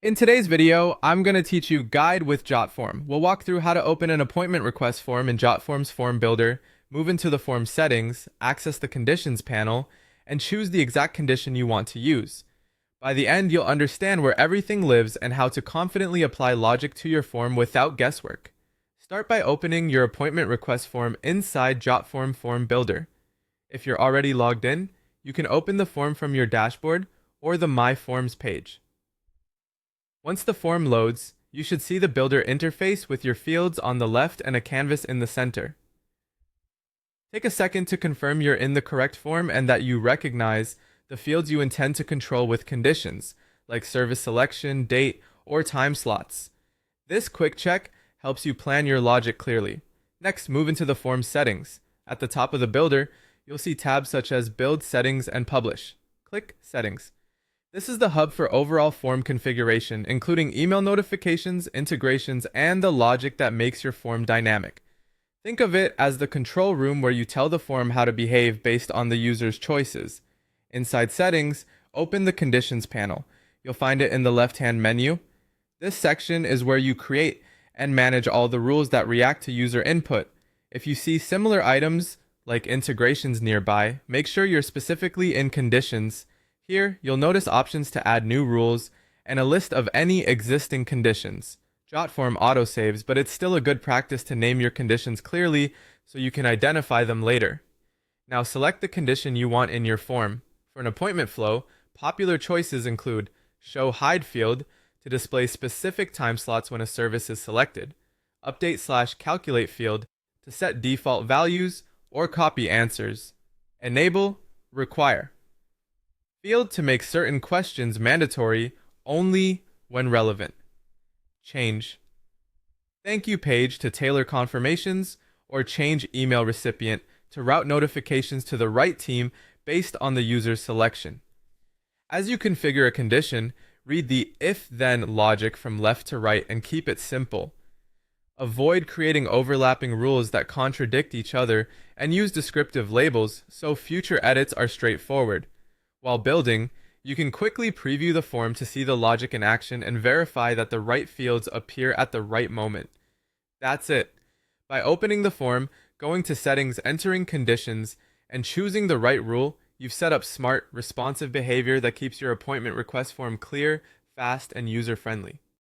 In today's video, I'm going to teach you Guide with Jotform. We'll walk through how to open an appointment request form in Jotform's form builder, move into the form settings, access the conditions panel, and choose the exact condition you want to use. By the end, you'll understand where everything lives and how to confidently apply logic to your form without guesswork. Start by opening your appointment request form inside Jotform Form Builder. If you're already logged in, you can open the form from your dashboard or the My Forms page. Once the form loads, you should see the builder interface with your fields on the left and a canvas in the center. Take a second to confirm you're in the correct form and that you recognize the fields you intend to control with conditions, like service selection, date, or time slots. This quick check helps you plan your logic clearly. Next, move into the form settings. At the top of the builder, you'll see tabs such as Build Settings and Publish. Click Settings. This is the hub for overall form configuration, including email notifications, integrations, and the logic that makes your form dynamic. Think of it as the control room where you tell the form how to behave based on the user's choices. Inside Settings, open the Conditions panel. You'll find it in the left-hand menu. This section is where you create and manage all the rules that react to user input. If you see similar items like integrations nearby, make sure you're specifically in Conditions. Here, you'll notice options to add new rules and a list of any existing conditions. Jotform autosaves, but it's still a good practice to name your conditions clearly so you can identify them later. Now select the condition you want in your form. For an appointment flow, popular choices include Show Hide field to display specific time slots when a service is selected, Update/Calculate field to set default values or copy answers, Enable Require field to make certain questions mandatory only when relevant. Change Thank you page to tailor confirmations, or change email recipient to route notifications to the right team based on the user's selection. As you configure a condition, read the if-then logic from left to right and keep it simple. Avoid creating overlapping rules that contradict each other and use descriptive labels so future edits are straightforward. While building, you can quickly preview the form to see the logic in action and verify that the right fields appear at the right moment. That's it. By opening the form, going to Settings, entering Conditions, and choosing the right rule, you've set up smart, responsive behavior that keeps your appointment request form clear, fast, and user-friendly.